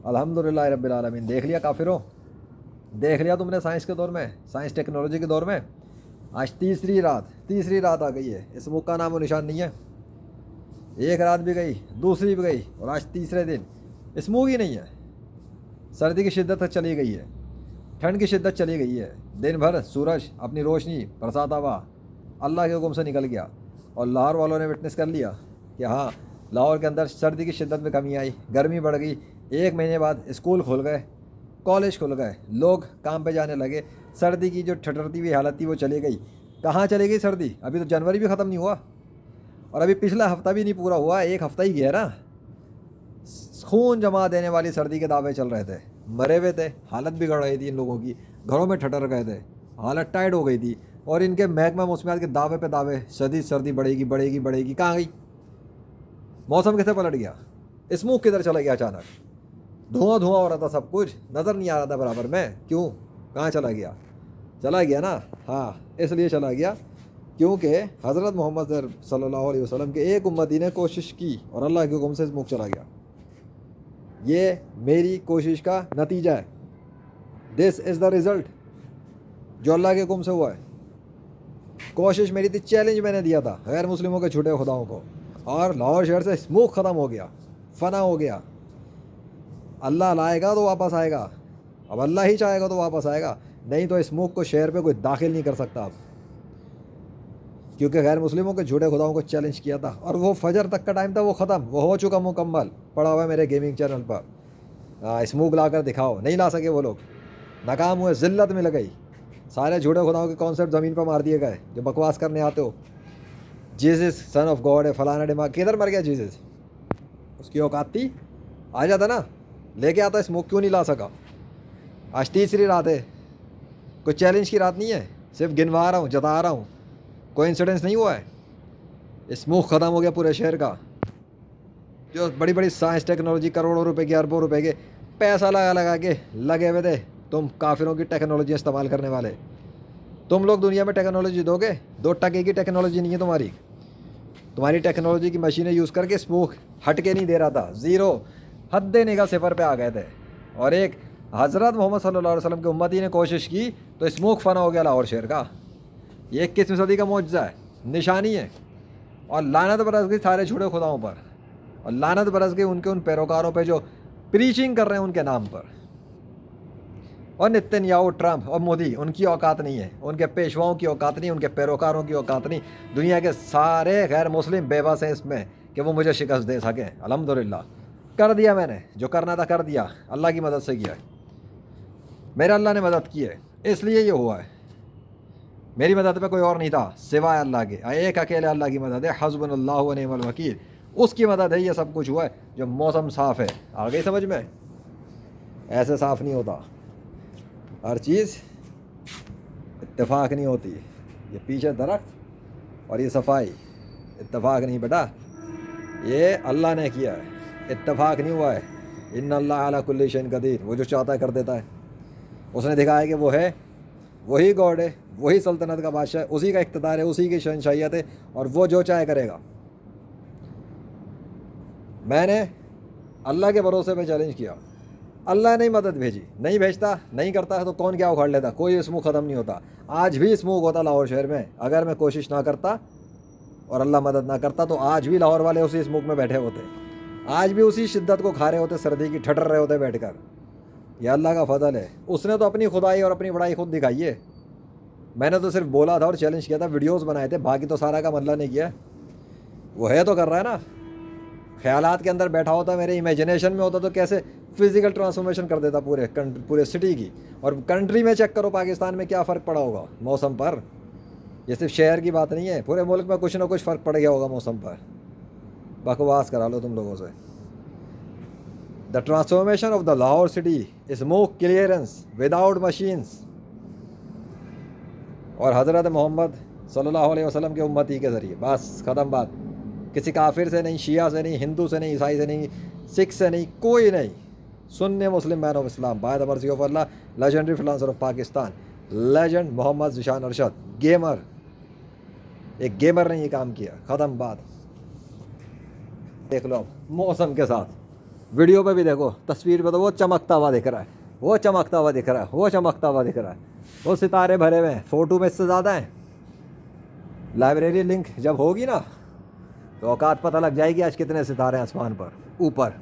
अल्हम्दुलिल्लाह रब्बिल आलमीन। देख लिया काफिरों, देख लिया तुमने साइंस के दौर में, साइंस टेक्नोलॉजी के दौर में। आज तीसरी रात आ गई है, इस मुल्क का नामो निशान नहीं है। एक रात भी गई, दूसरी भी गई, और आज तीसरे दिन स्मोक ही नहीं है। सर्दी की शिद्दत चली गई है, ठंड की शिद्दत चली गई है। दिन भर सूरज अपनी रोशनी बरसाता हुआ अल्लाह के हुक्म से निकल गया, और लाहौर वालों ने विटनेस कर लिया कि हाँ, लाहौर के अंदर सर्दी की शिद्दत में कमी आई, गर्मी बढ़ गई। 1 महीने बाद स्कूल खुल गए, कॉलेज खुल गए, लोग काम पे जाने लगे। सर्दी की जो ठठरती हुई हालत थी वो चली गई। कहाँ चली गई सर्दी? अभी तो जनवरी भी ख़त्म नहीं हुआ, और अभी पिछला हफ्ता भी नहीं पूरा हुआ, एक हफ्ता ही गया ना। खून जमा देने वाली सर्दी के दावे चल रहे थे, मरे हुए थे, हालत बिगड़ रही थी इन लोगों की, घरों में ठटर गए थे, हालत टाइट हो गई थी। और इनके महकमा मौसमियात के दावे पे दावे, शदीद सर्दी बढ़ेगी बढ़ेगी बढ़ेगी। कहाँ गई? मौसम किसे पलट गया? स्मोक किधर चला गया? अचानक धुआं धुआं हो रहा था, सब कुछ नज़र नहीं आ रहा था बराबर में। क्यों? कहाँ चला गया? चला गया ना, हाँ, इसलिए चला गया क्योंकि हज़रत मोहम्मद सल्लल्लाहु अलैहि वसल्लम के एक उम्मती ने कोशिश की और अल्लाह के हुक्म से स्मोक चला गया। ये मेरी कोशिश का नतीजा है। दिस इज़ द रिज़ल्ट जो अल्लाह के हुक्म से हुआ है। कोशिश मेरी थी, चैलेंज मैंने दिया था गैर मुस्लिमों के झूठे खुदाओं को, और लाहौर शहर से स्मोक ख़त्म हो गया, फना हो गया। अल्लाह लाएगा तो वापस आएगा, अब अल्लाह ही चाहेगा तो वापस आएगा, नहीं तो स्मोक को शहर पे कोई दाखिल नहीं कर सकता अब, क्योंकि गैर मुस्लिमों के झूठे खुदाओं को चैलेंज किया था। और वो फजर तक का टाइम था, वो ख़त्म, वो हो चुका मुकम्मल, पड़ा हुआ है मेरे गेमिंग चैनल पर। स्मोक ला कर दिखाओ, नहीं ला सके वो लोग, नाकाम हुए, ज़िल्लत में लगाई। सारे झूठे खुदाओं के कॉन्सेप्ट ज़मीन पर मार दिए गए जो बकवास करने आते हो। जीसस सन ऑफ गॉड है, फलाना दिमाग, किधर मर गया जीसस? उसकी औकात थी, आ जाता ना, लेके आता। स्मोक क्यों नहीं ला सका? आज तीसरी रात है, कोई चैलेंज की रात नहीं है, सिर्फ गिनवा रहा हूँ, जता रहा हूँ, कोई इंसिडेंस नहीं हुआ है। स्मोक ख़त्म हो गया पूरे शहर का। जो बड़ी बड़ी साइंस टेक्नोलॉजी, करोड़ों रुपए के, अरबों रुपए के पैसा लगा लगा के लगे हुए थे, तुम काफिरों की टेक्नोलॉजी इस्तेमाल करने वाले। तुम लोग दुनिया में टेक्नोलॉजी दोगे? 2 टके की टेक्नोलॉजी नहीं है तुम्हारी टेक्नोलॉजी की मशीनें यूज़ करके स्मोक हट के नहीं दे रहा था, ज़ीरो, हद निगाह सिफर पे आ गए थे। और एक हज़रत मोहम्मद सल्लल्लाहु अलैहि वसल्लम के उम्मती ने कोशिश की तो स्मोक फना हो गया लाहौर शहर का। ये 21वीं सदी का मौजज़ा है, निशानी है। और लानत बरस गई सारे झूठे खुदाओं पर, और लानत बरस गई उनके उन पैरोकारों पे जो प्रीचिंग कर रहे हैं उनके नाम पर। और नेतन्याहू, ट्रंप और मोदी, उनकी औकात नहीं है, उनके पेशवाओं की औकात नहीं, उनके पैरोकारों की औकात नहीं। दुनिया के सारे गैर मुस्लिम बेबस हैं इसमें कि वो मुझे शिकस्त दे सकें। अल्हम्दुलिल्लाह कर दिया मैंने, जो करना था कर दिया, अल्लाह की मदद से किया है, मेरे अल्लाह ने मदद की है, इसलिए ये हुआ है। मेरी मदद पे कोई और नहीं था सिवाय अल्लाह के, एक अकेले अल्लाह की मदद है। हस्बुनल्लाहु व निअमल वकील, उसकी मदद है, ये सब कुछ हुआ है। जो मौसम साफ़ है, आ गई समझ में? ऐसे साफ़ नहीं होता, हर चीज़ इत्तेफाक नहीं होती। ये पीछे दरख्त और ये सफाई इत्तेफाक नहीं बेटा, ये अल्लाह ने किया है, इत्तेफाक नहीं हुआ है। इन्ना अल्लाह अला कुल्ली शैइन कदीर, वो जो चाहता है कर देता है। उसने दिखाया कि वो है, वही गॉड है, वही सल्तनत का बादशाह है, उसी का इख्तियार है, उसी की शहनशाहियत है, और वो जो चाहे करेगा। मैंने अल्लाह के भरोसे पे चैलेंज किया, अल्लाह ने ही मदद भेजी, नहीं भेजता, नहीं करता है तो कौन क्या उखाड़ लेता? कोई स्मोक ख़त्म नहीं होता। आज भी स्मोक होता लाहौर शहर में, अगर मैं कोशिश ना करता और अल्लाह मदद ना करता तो आज भी लाहौर वाले उसी स्मोक में बैठे होते, आज भी उसी शिद्दत को खा रहे होते, सर्दी की ठटर रहे होते बैठ कर। यह अल्लाह का फजल है, उसने तो अपनी खुदाई और अपनी बड़ाई खुद दिखाई है। मैंने तो सिर्फ बोला था और चैलेंज किया था, वीडियोस बनाए थे, बाकी तो सारा काम अल्लाह ने किया। वो है तो कर रहा है ना। ख्यालात के अंदर बैठा होता, मेरे इमेजिनेशन में होता तो कैसे फिजिकल ट्रांसफॉर्मेशन कर देता पूरे सिटी की। और कंट्री में चेक करो पाकिस्तान में क्या फ़र्क पड़ा होगा मौसम पर। ये सिर्फ शहर की बात नहीं है, पूरे मुल्क में कुछ ना कुछ फ़र्क पड़ गया होगा मौसम पर। बकवास करा लो तुम लोगों से। The transformation of the Lahore city, smoke clearance without machines, और हज़रत मोहम्मद सल्लल्लाहु अलैहि वसल्लम के उम्मती के ज़रिए। बस ख़त्म बात। किसी काफिर से नहीं, शिया से नहीं, हिंदू से नहीं, ईसाई से नहीं, सिख से नहीं, कोई नहीं। Sunni Muslim man of Islam, by the मर्जी of Allah, legendary freelancer of Pakistan, legend Mohammad Zeeshan Arshad, gamer. एक गेमर ने ये काम किया, ख़त्म बात। देख लो अब मौसम के साथ वीडियो पे भी देखो, तस्वीर पे तो वो चमकता हुआ दिख रहा है, वो चमकता हुआ दिख रहा है, वो चमकता हुआ दिख रहा है, वो सितारे भरे हुए हैं, फ़ोटो में इससे ज़्यादा हैं। लाइब्रेरी लिंक जब होगी ना तो औकात पता लग जाएगी आज कितने सितारे हैं आसमान पर ऊपर।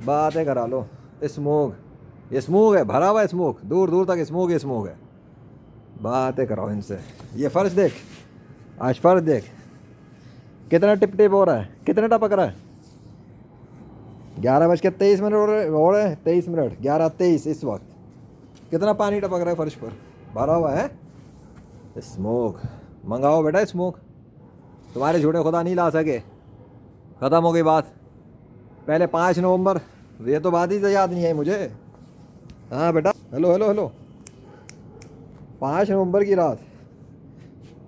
बातें करा लो। स्मोक, ये स्मोक है, भरा हुआ है स्मोक, दूर दूर तक स्मोक ही स्मोक है। बातें कराओ इनसे। ये फर्श देख, आज फर्श देख कितना टिप टिप हो रहा है, कितना टपक रहा है। 11:23 हो रहे हैं, 23 मिनट, 11:23 इस वक्त। कितना पानी टपक रहा है फर्श पर, भरा हुआ है। स्मोक मंगाओ बेटा, स्मोक। तुम्हारे झूठे खुदा नहीं ला सके, ख़त्म हो गई बात। पहले 5 नवंबर, ये तो बात ही तो याद नहीं आई मुझे। हाँ बेटा, हेलो हेलो हेलो। 5 नवंबर की रात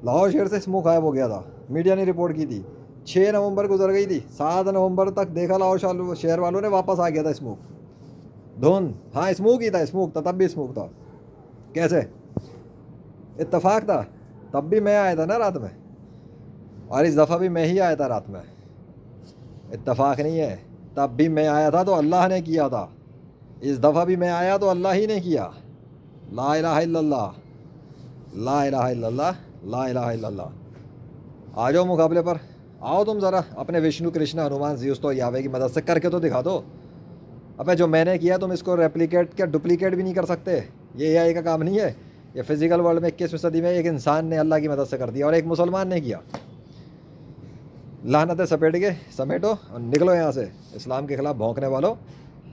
लाहौर शहर से स्मोक गायब हो गया था, मीडिया ने रिपोर्ट की थी। 6 नवंबर गुजर गई थी, 7 नवंबर तक देखा लाहौर शहर वालों ने, वापस आ गया था स्मोक। धुंध, हाँ स्मोक ही था, स्मोक था, तब भी स्मोक था। कैसे इत्तेफाक था, तब भी मैं आया था ना रात में, और इस दफ़ा भी मैं ही आया था रात में। इत्तेफाक नहीं है, तब भी मैं आया था तो अल्लाह ने किया था, इस दफ़ा भी मैं आया तो अल्लाह ही ने किया। ला इलाहा इल्लल्लाह, ला इलाहा इल्लल्लाह, ला इलाहा इल्लल्लाह। आ जाओ मुकाबले पर, आओ तुम ज़रा, अपने विष्णु कृष्ण हनुमान जी तो यावे की मदद से करके तो दिखा दो। अबे जो मैंने किया तुम इसको रेप्लिकेट क्या डुप्लीकेट भी नहीं कर सकते, ये एआई का काम नहीं है। ये फिज़िकल वर्ल्ड में 21वीं सदी में एक इंसान ने अल्लाह की मदद से कर दिया और एक मुसलमान ने किया। लानतें सपेट के समेटो और निकलो यहाँ से, इस्लाम के ख़िलाफ़ भौंकने वालों।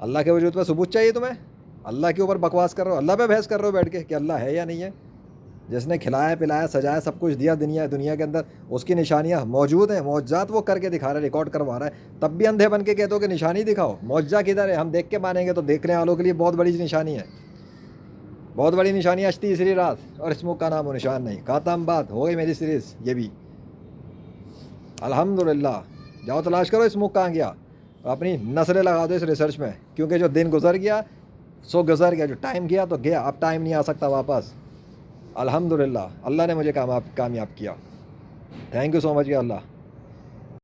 अल्लाह के वजूद पर सबूत चाहिए तुम्हें, अल्लाह के ऊपर बकवास कर रहे हो, अल्लाह पे बहस कर रहे हो बैठ के कि अल्लाह है या नहीं है। जिसने खिलाया पिलाया सजाया सब कुछ दिया दुनिया के अंदर, उसकी निशानियाँ मौजूद हैं, मौजूद वो करके दिखा रहा है, रिकॉर्ड करवा रहा है, तब भी अंधे बन के कहते हो कि निशानी दिखाओ। मौजा किधर है, हम देख के मानेंगे तो देखने वालों के लिए बहुत बड़ी निशानी है, बहुत बड़ी निशानी। आज तीसरी रात और स्मोक का नाम और निशान नहीं। खत्म बात, हो गई मेरी सीरीज़ ये भी, अल्हम्दुलिल्लाह। जाओ तलाश करो स्मोक कहाँ गया, अपनी नस्लें लगा दो इस रिसर्च में, क्योंकि जो दिन गुजर गया सो गुजर गया, जो टाइम गया तो गया, अब टाइम नहीं आ सकता वापस। अल्हम्दुलिल्लाह, अल्लाह ने मुझे कामयाब किया। Thank you so much, Allah.